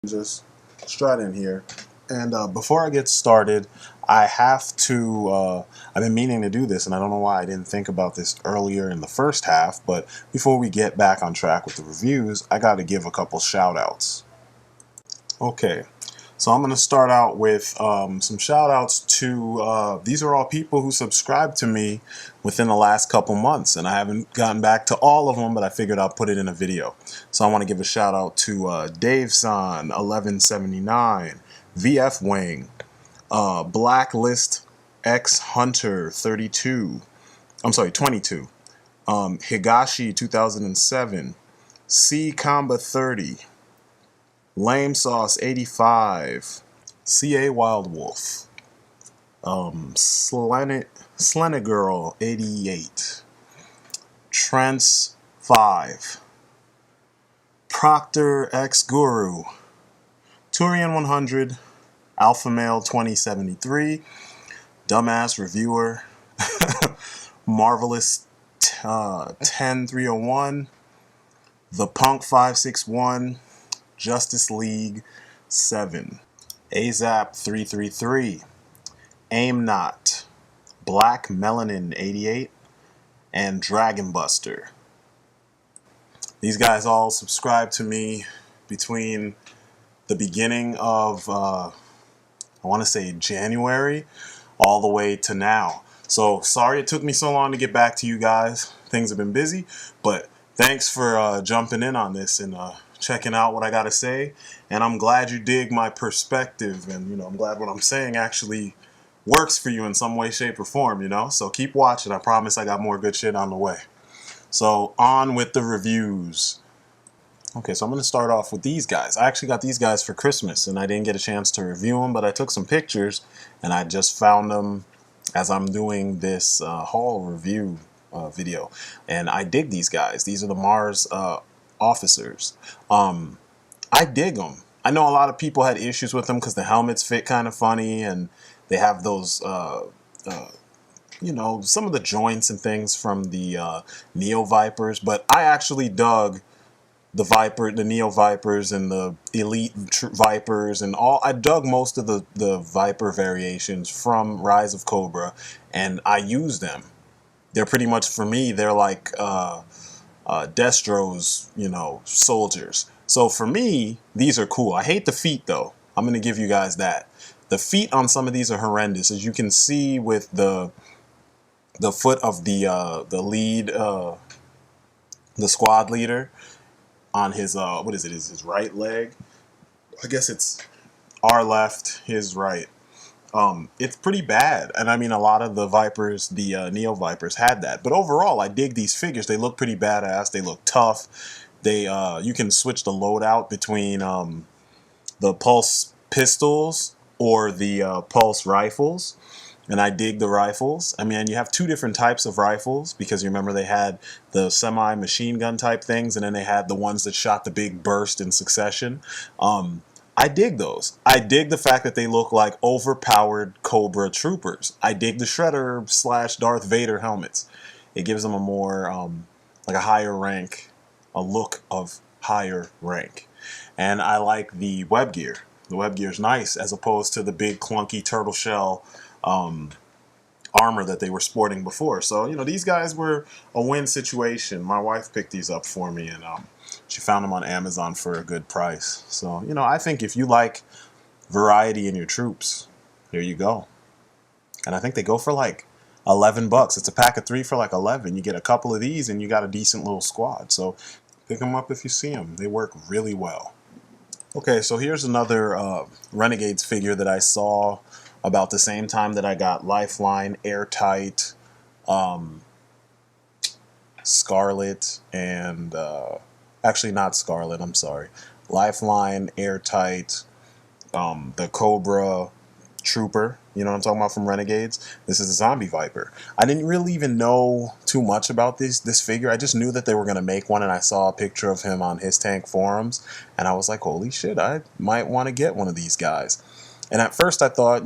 just strut in here. And before I get started, I have to, I've been meaning to do this, and I don't know why I didn't think about this earlier in the first half, but before we get back on track with the reviews, I got to give a couple shout outs. Okay, so I'm going to start out with some shout outs to, these are all people who subscribed to me within the last couple months, and I haven't gotten back to all of them, but I figured I'll put it in a video. So I want to give a shout out to Dave San 1179, VF Wing, Blacklist X Hunter 32, I'm sorry 22, Higashi 2007, C Comba 30, Lame Sauce 85, CA Wild Wolf, Slena Girl 88, Trance 5, Proctor X Guru, Turian 100, Alpha Male 2073, Dumbass Reviewer, Marvelous 10301, The Punk 561, Justice League 7, AZAP 333, Aim Not, Black Melanin 88, and Dragon Buster. These guys all subscribed to me between the beginning of, I want to say January, all the way to now. So sorry it took me so long to get back to you guys. Things have been busy, but thanks for jumping in on this and checking out what I got to say. And I'm glad you dig my perspective, and I'm glad what I'm saying actually works for you in some way, shape, or form, So keep watching. I promise I got more good shit on the way. So on with the reviews. Okay, so I'm going to start off with these guys. I actually got these guys for Christmas, and I didn't get a chance to review them, but I took some pictures, and I just found them as I'm doing this haul review video. And I dig these guys. These are the Mars officers. I dig them. I know a lot of people had issues with them because the helmets fit kind of funny, and they have those, some of the joints and things from the Neo Vipers, but I actually dug the Neo Vipers and the Elite Vipers and all. I dug most of the Viper variations from Rise of Cobra, and I use them. They're pretty much, for me, they're like Destro's, soldiers. So for me, these are cool. I hate the feet, though. I'm going to give you guys that. The feet on some of these are horrendous, as you can see with the foot of the lead, the squad leader, on his what is it? Is his right leg? I guess it's our left, his right. It's pretty bad, and I mean a lot of the Vipers, the Neo Vipers, had that. But overall, I dig these figures. They look pretty badass. They look tough. They you can switch the loadout between the pulse pistols or the pulse rifles. And I dig the rifles. I mean, you have two different types of rifles, because you remember they had the semi-machine gun type things, and then they had the ones that shot the big burst in succession. I dig those. I dig the fact that they look like overpowered Cobra Troopers. I dig the Shredder / Darth Vader helmets. It gives them a more, like a higher rank, a look of higher rank. And I like the web gear. The web gear is nice, as opposed to the big clunky turtle shell armor that they were sporting before. So, these guys were a win situation. My wife picked these up for me, and she found them on Amazon for a good price. So, I think if you like variety in your troops, here you go. And I think they go for like $11. It's a pack of 3 for like 11. You get a couple of these, and you got a decent little squad. So pick them up if you see them. They work really well. Okay, so here's another Renegades figure that I saw about the same time that I got Lifeline, Airtight, Scarlet, and actually not Scarlet, I'm sorry. Lifeline, Airtight, the Cobra Trooper, you know what I'm talking about, from Renegades. This is a Zombie Viper. I didn't really even know too much about this figure. I just knew that they were going to make one, and I saw a picture of him on His Tank forums, and I was like, holy shit, I might want to get one of these guys. And at first I thought,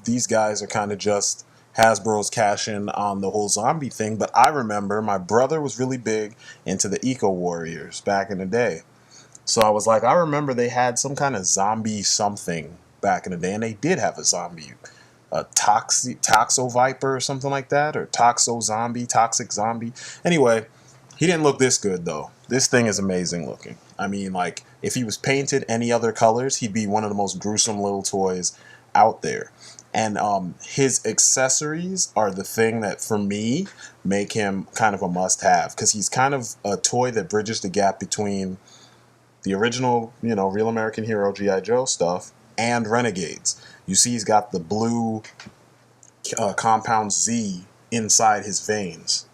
these guys are kind of just Hasbro's cash in on the whole zombie thing, but I remember my brother was really big into the Eco Warriors back in the day. So I was like, I remember they had some kind of zombie something back in the day, and they did have a zombie, a Toxo Viper or something like that, or Toxo Zombie, Toxic Zombie. Anyway, he didn't look this good though. This thing is amazing looking. I mean, like, if he was painted any other colors, he'd be one of the most gruesome little toys out there. And his accessories are the thing that, for me, make him kind of a must-have, because he's kind of a toy that bridges the gap between the original, you know, Real American Hero G.I. Joe stuff and Renegades. You see he's got the blue compound Z inside his veins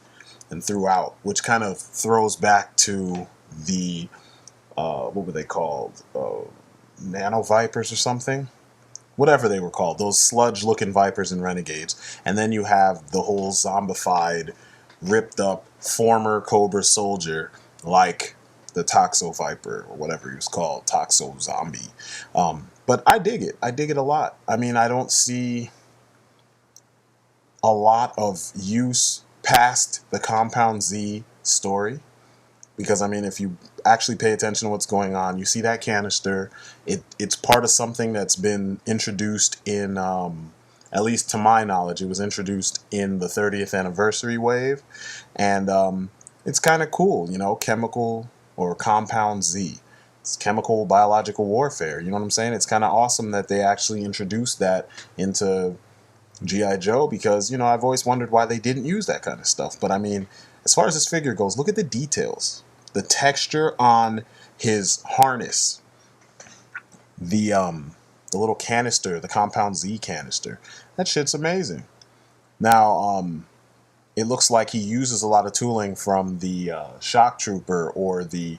and throughout, which kind of throws back to the, what were they called? Nano Vipers or something? Whatever they were called. Those sludge-looking Vipers and Renegades. And then you have the whole zombified, ripped-up former Cobra soldier like the Toxo Viper or whatever he was called, Toxo Zombie. But I dig it. I dig it a lot. I mean, I don't see a lot of use past the Compound Z story, because I mean, if you actually pay attention to what's going on, you see that canister. It's part of something that's been introduced in, at least to my knowledge, it was introduced in the 30th anniversary wave, and it's kind of cool, you know, chemical or Compound Z. It's chemical biological warfare. You know what I'm saying? It's kind of awesome that they actually introduced that into G.I. Joe, because, you know, I've always wondered why they didn't use that kind of stuff. But I mean, as far as this figure goes, look at the details. The texture on his harness, the little canister, the Compound Z canister. That shit's amazing. Now, it looks like he uses a lot of tooling from the Shock Trooper, or the...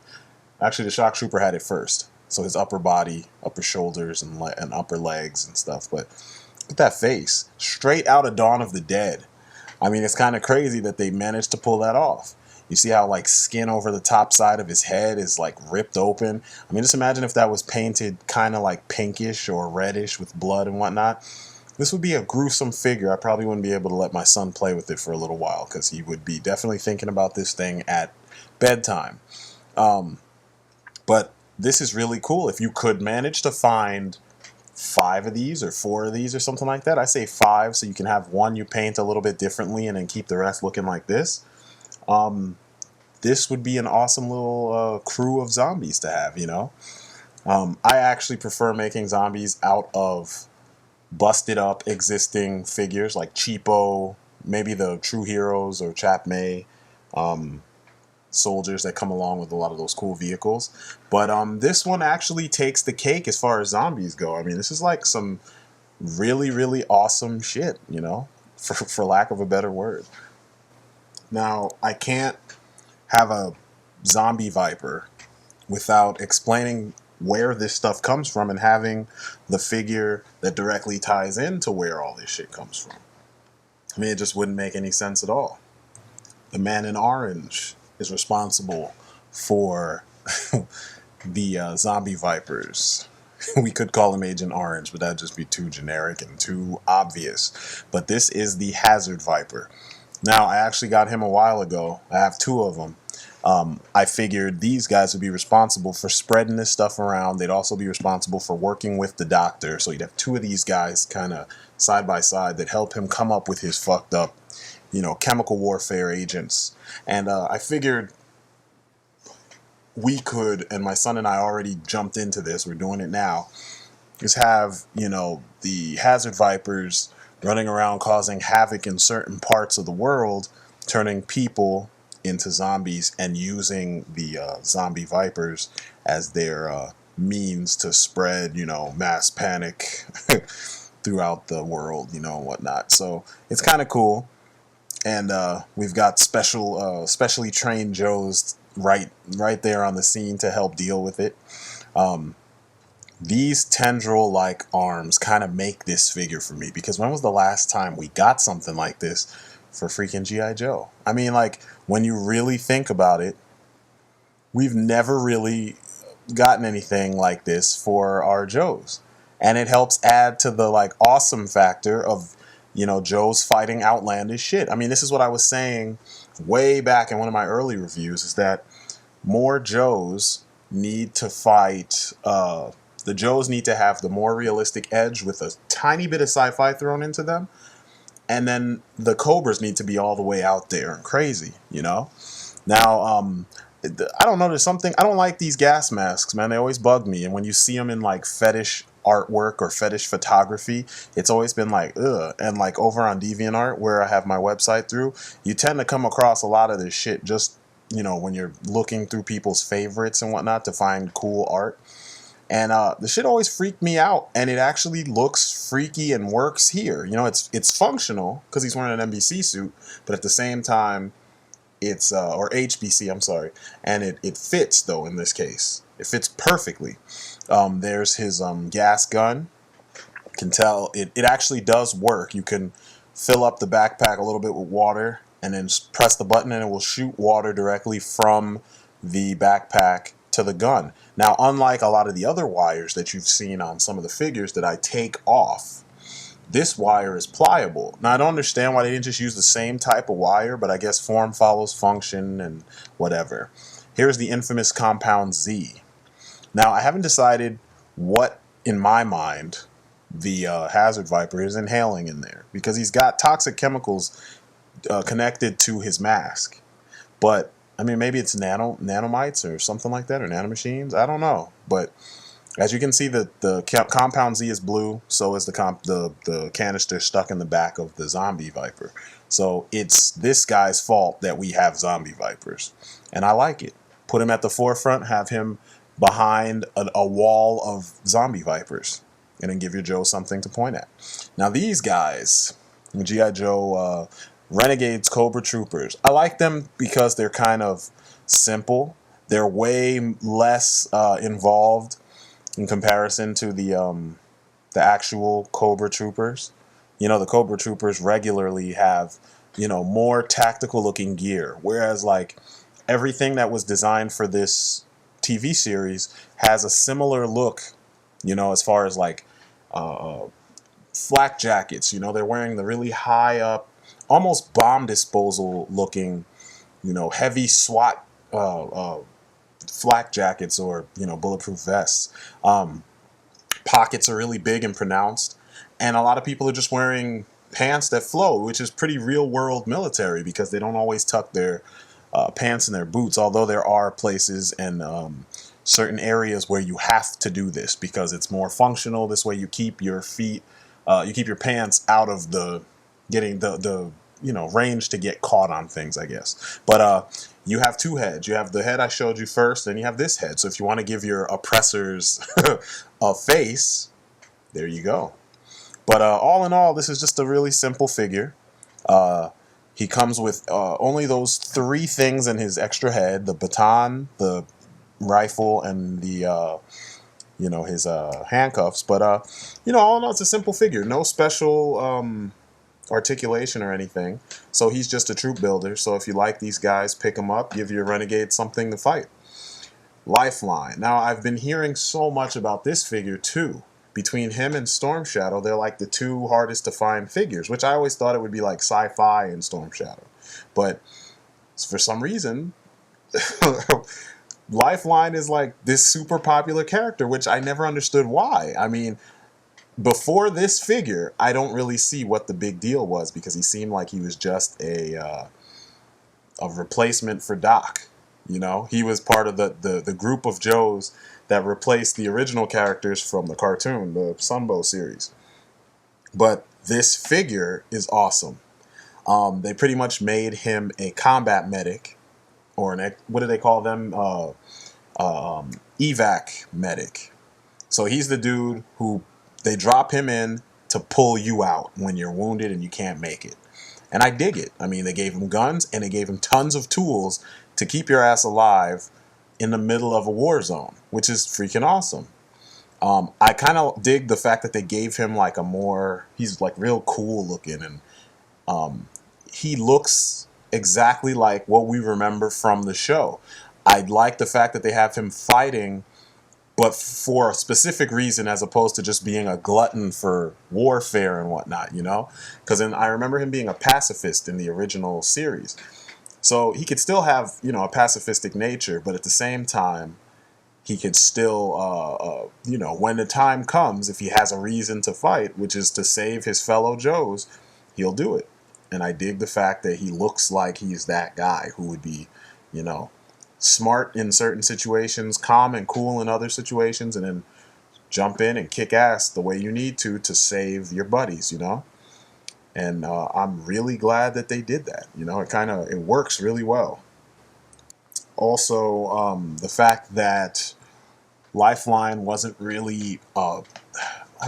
Actually, the Shock Trooper had it first. So his upper body, upper shoulders, and upper legs and stuff. But look at that face. Straight out of Dawn of the Dead. I mean, it's kind of crazy that they managed to pull that off. You see how, like, skin over the top side of his head is, like, ripped open. I mean, just imagine if that was painted kind of, like, pinkish or reddish with blood and whatnot. This would be a gruesome figure. I probably wouldn't be able to let my son play with it for a little while, because he would be definitely thinking about this thing at bedtime. But this is really cool. If you could manage to find 5 of these or 4 of these or something like that, I say 5, so you can have one you paint a little bit differently and then keep the rest looking like this. This would be an awesome little crew of zombies to have, you know. I actually prefer making zombies out of busted up existing figures like cheapo, maybe the True Heroes or Chap May soldiers that come along with a lot of those cool vehicles. But this one actually takes the cake as far as zombies go. I mean, this is like some really, really awesome shit, you know, for lack of a better word. Now, I can't have a zombie Viper without explaining where this stuff comes from and having the figure that directly ties into where all this shit comes from. I mean, it just wouldn't make any sense at all. The man in orange is responsible for the zombie Vipers. We could call him Agent Orange, but that'd just be too generic and too obvious. But this is the Hazard Viper. Now, I actually got him a while ago. I have 2 of them. I figured these guys would be responsible for spreading this stuff around. They'd also be responsible for working with the doctor. So you'd have 2 of these guys kind of side by side that help him come up with his fucked up, you know, chemical warfare agents. And I figured we could, and my son and I already jumped into this, we're doing it now, is have, you know, the Hazard Vipers running around causing havoc in certain parts of the world, turning people into zombies, and using the zombie Vipers as their means to spread, you know, mass panic throughout the world, you know, and whatnot. So it's kind of cool. And we've got specially trained Joes right there on the scene to help deal with it. These tendril-like arms kind of make this figure for me, because when was the last time we got something like this for freaking G.I. Joe? I mean, like, when you really think about it, we've never really gotten anything like this for our Joes. And it helps add to the, like, awesome factor of, you know, Joe's fighting outlandish shit. I mean, this is what I was saying way back in one of my early reviews, is that more Joes need to fight, the Joes need to have the more realistic edge with a tiny bit of sci-fi thrown into them. And then the Cobras need to be all the way out there and crazy, you know? Now, I don't know, there's something, I don't like these gas masks, man. They always bug me. And when you see them in like fetish artwork or fetish photography, it's always been like, ugh. And like over on DeviantArt, where I have my website through, you tend to come across a lot of this shit just, you know, when you're looking through people's favorites and whatnot to find cool art. And the shit always freaked me out, and it actually looks freaky and works here. You know, it's functional because he's wearing an NBC suit, but at the same time, it's or HBC, I'm sorry, and it fits though in this case. It fits perfectly. There's his gas gun. You can tell it actually does work. You can fill up the backpack a little bit with water, and then press the button, and it will shoot water directly from the backpack to the gun. Now, unlike a lot of the other wires that you've seen on some of the figures that I take off, this wire is pliable. Now, I don't understand why they didn't just use the same type of wire, but I guess form follows function and whatever. Here's the infamous Compound Z. Now, I haven't decided what, in my mind, the Hazard Viper is inhaling in there, because he's got toxic chemicals connected to his mask. But I mean, maybe it's nanomites or something like that, or nanomachines. I don't know. But as you can see, the Compound Z is blue. So is the canister stuck in the back of the Zombie Viper. So it's this guy's fault that we have Zombie Vipers, and I like it. Put him at the forefront, have him behind a wall of Zombie Vipers, and then give your Joe something to point at. Now these guys, G.I. Joe Renegades, Cobra Troopers. I like them because they're kind of simple. They're way less involved in comparison to the actual Cobra Troopers. You know, the Cobra Troopers regularly have, you know, more tactical looking gear, whereas like everything that was designed for this TV series has a similar look, you know, as far as like flak jackets. You know, they're wearing the really high up, almost bomb disposal looking, you know, heavy SWAT flak jackets, or, you know, bulletproof vests. Pockets are really big and pronounced, and a lot of people are just wearing pants that flow, which is pretty real world military, because they don't always tuck their pants in their boots, although there are places and certain areas where you have to do this because it's more functional. This way you keep your feet, you keep your pants out of the getting the you know, range to get caught on things, I guess. But you have two heads. You have the head I showed you first, then you have this head. So if you want to give your oppressors a face, there you go. But all in all, this is just a really simple figure. He comes with only those three things in his extra head: the baton, the rifle, and the you know, his handcuffs. But you know, all in all, it's a simple figure. No special articulation or anything. So he's just a troop builder. So if you like these guys, pick them up, give your Renegade something to fight. Lifeline. Now, I've been hearing so much about this figure too. Between him and Storm Shadow, they're like the two hardest to find figures, which I always thought it would be like Sci-Fi and Storm Shadow. But for some reason, Lifeline is like this super popular character, which I never understood why. I mean, before this figure, I don't really see what the big deal was, because he seemed like he was just a replacement for Doc. You know, he was part of the group of Joes that replaced the original characters from the cartoon, the Sunbow series. But this figure is awesome. They pretty much made him a combat medic, or what do they call them? Evac medic. So he's the dude who they drop him in to pull you out when you're wounded and you can't make it. And I dig it. I mean, they gave him guns and they gave him tons of tools to keep your ass alive in the middle of a war zone, which is freaking awesome. I kind of dig the fact that they gave him like a more, he's like real cool looking, and he looks exactly like what we remember from the show. I like the fact that they have him fighting, but for a specific reason, as opposed to just being a glutton for warfare and whatnot, you know? Because I remember him being a pacifist in the original series. So he could still have, you know, a pacifistic nature, but at the same time, he could still, you know, when the time comes, if he has a reason to fight, which is to save his fellow Joes, he'll do it. And I dig the fact that he looks like he's that guy who would be, you know, smart in certain situations, calm and cool in other situations, and then jump in and kick ass the way you need to save your buddies, you know. And I'm really glad that they did that. You know, it works really well. Also, the fact that Lifeline wasn't really, I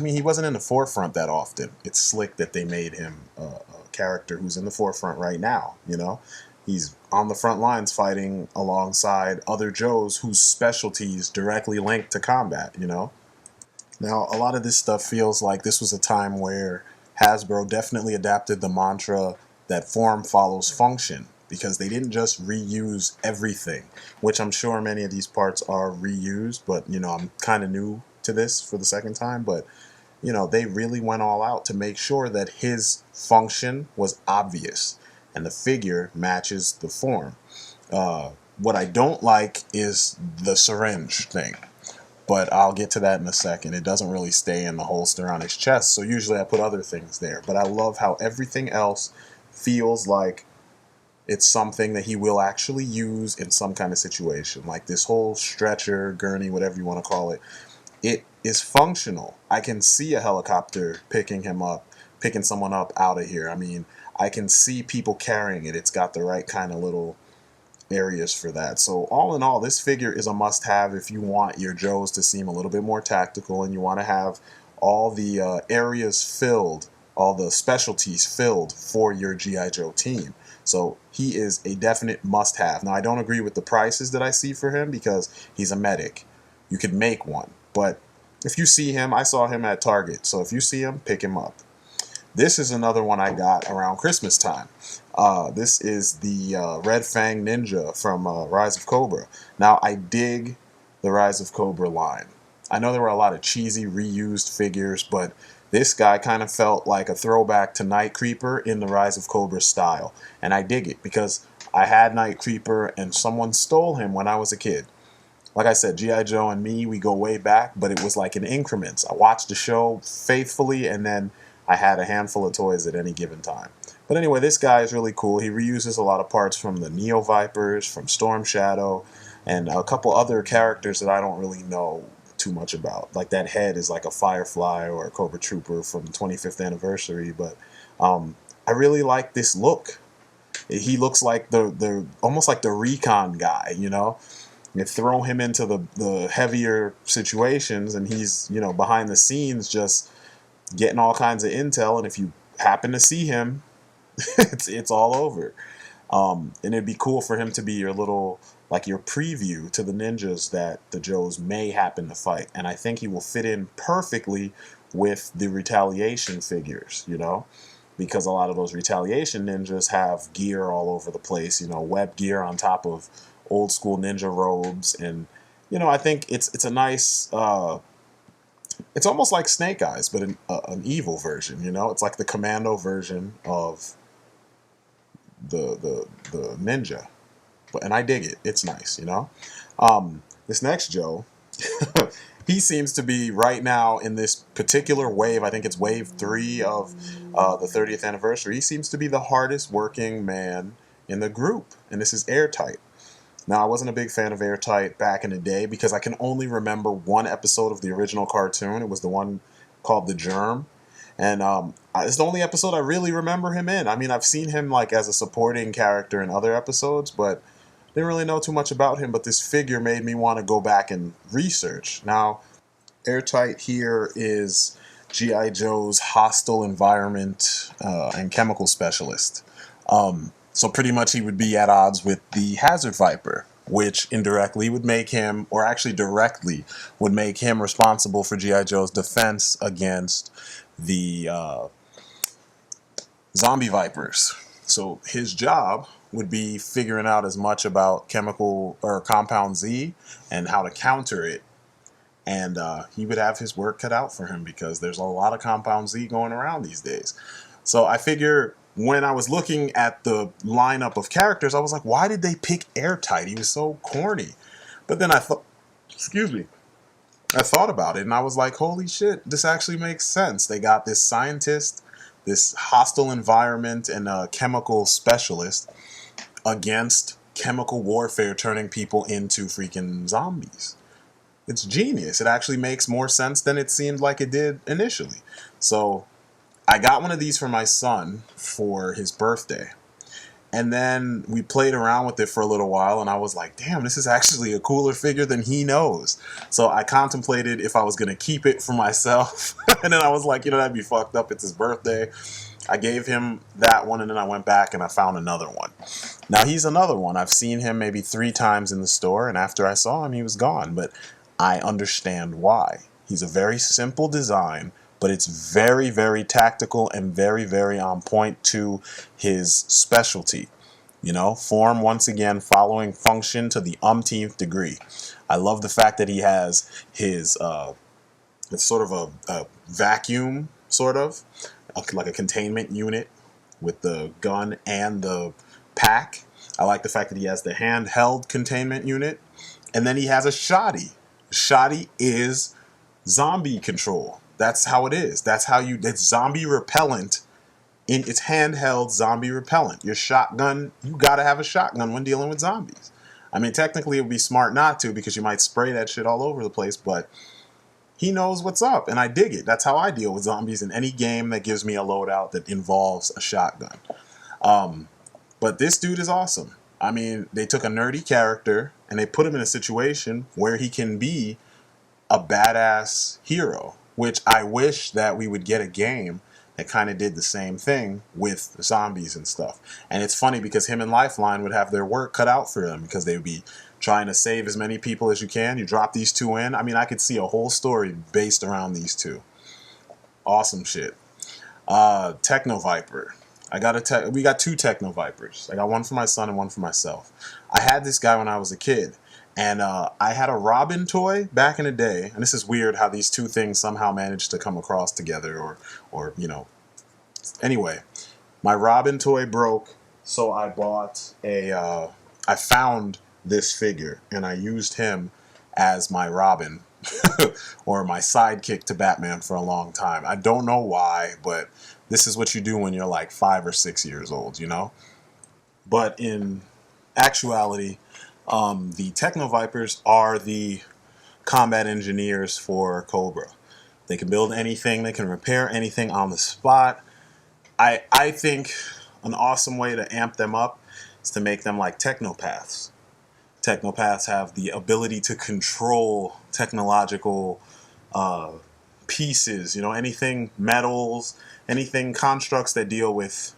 mean, he wasn't in the forefront that often. It's slick that they made him a character who's in the forefront right now, you know? He's on the front lines fighting alongside other Joes whose specialties directly linked to combat, you know? Now, a lot of this stuff feels like this was a time where Hasbro definitely adapted the mantra that form follows function, because they didn't just reuse everything, which I'm sure many of these parts are reused, but, you know, I'm kind of new to this for the second time, but, you know, they really went all out to make sure that his function was obvious and the figure matches the form. What I don't like is the syringe thing, but I'll get to that in a second. It doesn't really stay in the holster on his chest, so usually I put other things there. But I love how everything else feels like it's something that he will actually use in some kind of situation. Like this whole stretcher, gurney, whatever you want to call it, it is functional. I can see a helicopter picking him up, picking someone up out of here. I mean, I can see people carrying it. It's got the right kind of little areas for that. So all in all, this figure is a must-have if you want your Joes to seem a little bit more tactical and you want to have all the areas filled, all the specialties filled for your G.I. Joe team. So he is a definite must-have. Now, I don't agree with the prices that I see for him because he's a medic. You could make one, but if you see him, I saw him at Target, so if you see him, pick him up. This is another one I got around Christmas time. This is the Red Fang Ninja from Rise of Cobra. Now, I dig the Rise of Cobra line. I know there were a lot of cheesy reused figures, but this guy kind of felt like a throwback to Night Creeper in the Rise of Cobra style. And I dig it because I had Night Creeper and someone stole him when I was a kid. Like I said, G.I. Joe and me, we go way back, but it was like in increments. I watched the show faithfully, and then I had a handful of toys at any given time. But anyway, this guy is really cool. He reuses a lot of parts from the Neo Vipers, from Storm Shadow, and a couple other characters that I don't really know too much about. Like that head is like a Firefly or a Cobra Trooper from the 25th anniversary. But I really like this look. He looks like the almost like the recon guy, you know? You throw him into the heavier situations, and he's, you know, behind the scenes just getting all kinds of intel, and if you happen to see him, it's all over. And it'd be cool for him to be your little, like your preview to the ninjas that the Joes may happen to fight. And I think he will fit in perfectly with the Retaliation figures, you know, because a lot of those Retaliation ninjas have gear all over the place, you know, web gear on top of old school ninja robes. And, you know, I think it's a nice, it's almost like Snake Eyes, but an evil version, you know? It's like the commando version of the ninja. And I dig it. It's nice, you know? This next Joe, he seems to be right now in this particular wave, I think it's wave 3 of the 30th anniversary, he seems to be the hardest working man in the group. And this is Airtight. Now, I wasn't a big fan of Airtight back in the day because I can only remember one episode of the original cartoon. It was the one called The Germ. And it's the only episode I really remember him in. I mean, I've seen him like as a supporting character in other episodes, but didn't really know too much about him. But this figure made me want to go back and research. Now, Airtight here is G.I. Joe's hostile environment and chemical specialist. So pretty much he would be at odds with the Hazard Viper, which indirectly would make him, or actually directly, would make him responsible for G.I. Joe's defense against the zombie Vipers. So his job would be figuring out as much about chemical or Compound Z and how to counter it. And he would have his work cut out for him because there's a lot of Compound Z going around these days. So I figure when I was looking at the lineup of characters, I was like, why did they pick Airtight? He was so corny. But then I excuse me, I thought about it and I was like, holy shit, this actually makes sense. They got this scientist, this hostile environment, and a chemical specialist against chemical warfare turning people into freaking zombies. It's genius. It actually makes more sense than it seemed like it did initially. So I got one of these for my son for his birthday. And then we played around with it for a little while, and I was like, damn, this is actually a cooler figure than he knows. So I contemplated if I was going to keep it for myself. And then I was like, you know, that'd be fucked up. It's his birthday. I gave him that one, and then I went back and I found another one. Now, he's another one. I've seen him maybe 3 times in the store, and after I saw him, he was gone. But I understand why. He's a very simple design, but it's very, very tactical and very, very on point to his specialty. You know, form once again following function to the umpteenth degree. I love the fact that he has his, it's sort of a vacuum, sort of, like a containment unit with the gun and the pack. I like the fact that he has the handheld containment unit. And then he has a shotty. Shotty is zombie control. That's how it is. That's how you, it's zombie repellent. It's handheld zombie repellent. Your shotgun, you gotta have a shotgun when dealing with zombies. I mean, technically it would be smart not to because you might spray that shit all over the place, but he knows what's up, and I dig it. That's how I deal with zombies in any game that gives me a loadout that involves a shotgun. But this dude is awesome. I mean, they took a nerdy character and they put him in a situation where he can be a badass hero, which I wish that we would get a game that kind of did the same thing with zombies and stuff. And it's funny because him and Lifeline would have their work cut out for them because they would be trying to save as many people as you can. You drop these 2 in. I mean, I could see a whole story based around these 2. Awesome shit. Techno Viper. We got 2 Techno Vipers. I got one for my son and one for myself. I had this guy when I was a kid. And I had a Robin toy back in the day, and this is weird how these 2 things somehow managed to come across together, or you know. Anyway, my Robin toy broke, so I bought I found this figure, and I used him as my Robin, or my sidekick to Batman for a long time. I don't know why, but this is what you do when you're like 5 or 6 years old, you know? But in actuality, the Techno Vipers are the combat engineers for Cobra. They can build anything, they can repair anything on the spot. I think an awesome way to amp them up is to make them like technopaths. Technopaths have the ability to control technological pieces, you know, anything metals, anything constructs that deal with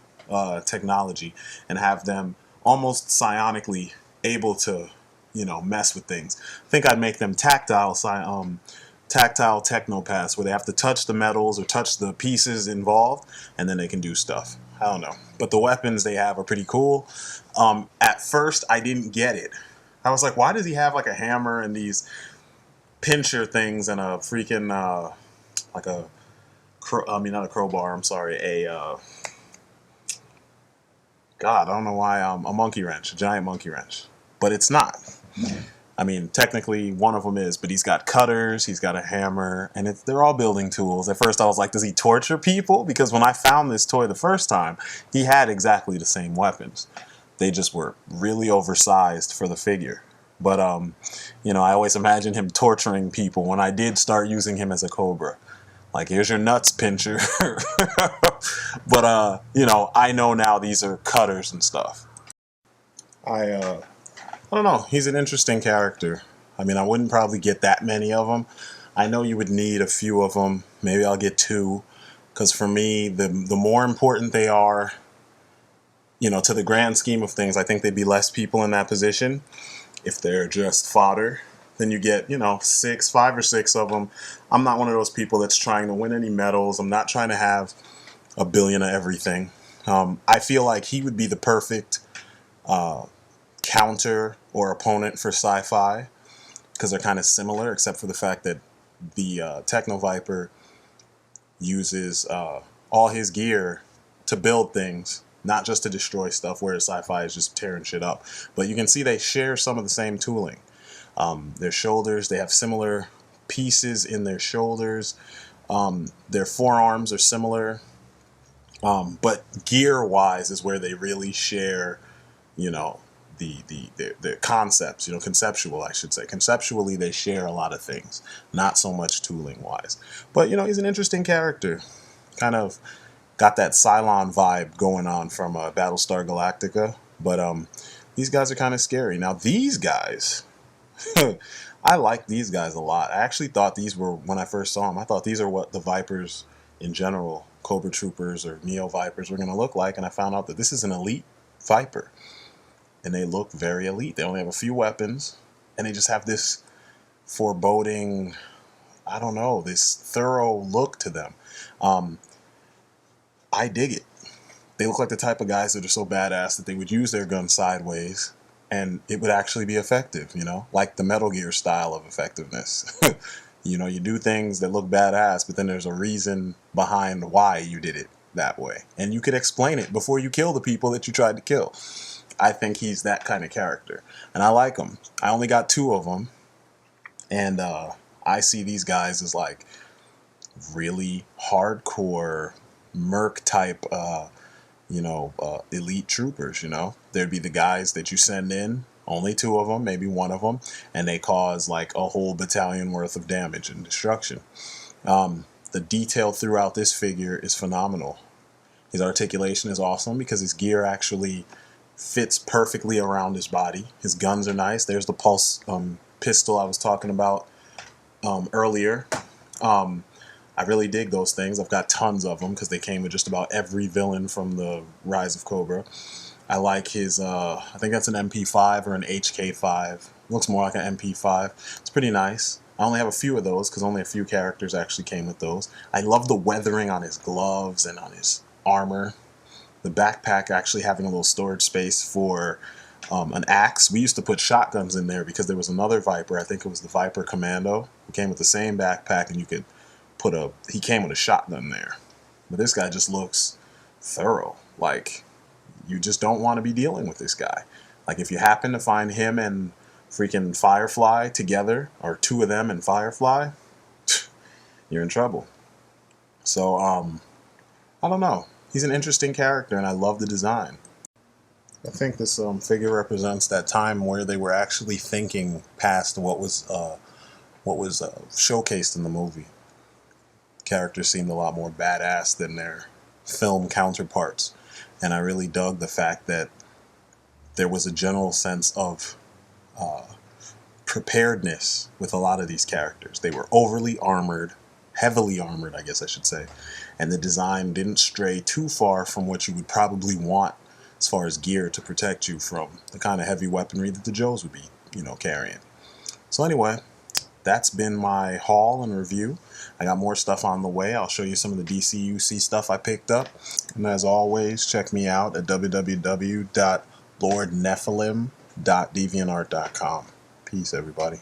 technology, and have them almost psionically able to, you know, mess with things. I think I'd make them tactile technopaths where they have to touch the metals or touch the pieces involved, and then they can do stuff. I don't know. But the weapons they have are pretty cool. At first, I didn't get it. I was like, why does he have like a hammer and these pincher things and a freaking, like a, not a crowbar, I'm sorry, God, I don't know why, a monkey wrench, a giant monkey wrench. But it's not. I mean, technically one of them is, but he's got cutters, he's got a hammer, and they're all building tools. At first I was like, does he torture people? Because when I found this toy the first time, he had exactly the same weapons. They just were really oversized for the figure. But, you know, I always imagined him torturing people when I did start using him as a Cobra. Like, here's your nuts, pincher. But, you know, I know now these are cutters and stuff. I don't know. He's an interesting character. I mean, I wouldn't probably get that many of them. I know you would need a few of them. Maybe I'll get 2. Because for me, the more important they are, you know, to the grand scheme of things, I think there'd be less people in that position. If they're just fodder, then you get, you know, 5 or 6 of them. I'm not one of those people that's trying to win any medals. I'm not trying to have a billion of everything. I feel like he would be the perfect counter or opponent for sci-fi because they're kind of similar, except for the fact that the Techno Viper uses all his gear to build things, not just to destroy stuff, whereas sci-fi is just tearing shit up. But you can see they share some of the same tooling. Their shoulders, they have similar pieces in their shoulders. Their forearms are similar. But gear-wise is where they really share, you know, the concepts, you know, conceptual, I should say. Conceptually, they share a lot of things, not so much tooling-wise. But, you know, he's an interesting character. Kind of got that Cylon vibe going on from Battlestar Galactica. But these guys are kind of scary. Now, these guys, I like these guys a lot. I actually thought these were, when I first saw them, I thought these are what the Vipers in general, Cobra Troopers or Neo Vipers, were going to look like. And I found out that this is an Elite Viper. And they look very elite. They only have a few weapons, and they just have this foreboding, I don't know, this thorough look to them. I dig it. They look like the type of guys that are so badass that they would use their gun sideways, and it would actually be effective, you know, like the Metal Gear style of effectiveness. You know, you do things that look badass, but then there's a reason behind why you did it that way. And you could explain it before you kill the people that you tried to kill. I think he's that kind of character, and I like him. I only got 2 of them, and I see these guys as like really hardcore merc type, you know, elite troopers. You know, there'd be the guys that you send in, only 2 of them, maybe 1 of them, and they cause like a whole battalion worth of damage and destruction. The detail throughout this figure is phenomenal. His articulation is awesome because his gear actually fits perfectly around his body. His guns are nice. There's the pulse pistol I was talking about earlier. I really dig those things. I've got tons of them because they came with just about every villain from the Rise of Cobra. I like his, I think that's an MP5 or an HK5. Looks more like an MP5. It's pretty nice. I only have a few of those because only a few characters actually came with those. I love the weathering on his gloves and on his armor. The backpack actually having a little storage space for an axe. We used to put shotguns in there because there was another Viper, I think it was the Viper Commando, who came with the same backpack, and you could put he came with a shotgun there. But this guy just looks thorough. Like, you just don't want to be dealing with this guy. Like, if you happen to find him and freaking Firefly together, or 2 of them and Firefly, you're in trouble. So, I don't know. He's an interesting character, and I love the design. I think this figure represents that time where they were actually thinking past what was showcased in the movie. Characters seemed a lot more badass than their film counterparts, and I really dug the fact that there was a general sense of preparedness with a lot of these characters. They were overly armored, heavily armored, I guess I should say, and the design didn't stray too far from what you would probably want as far as gear to protect you from the kind of heavy weaponry that the Joes would be, you know, carrying. So anyway, that's been my haul and review. I got more stuff on the way. I'll show you some of the DCUC stuff I picked up. And as always, check me out at www.lordnephilim.deviantart.com. Peace, everybody.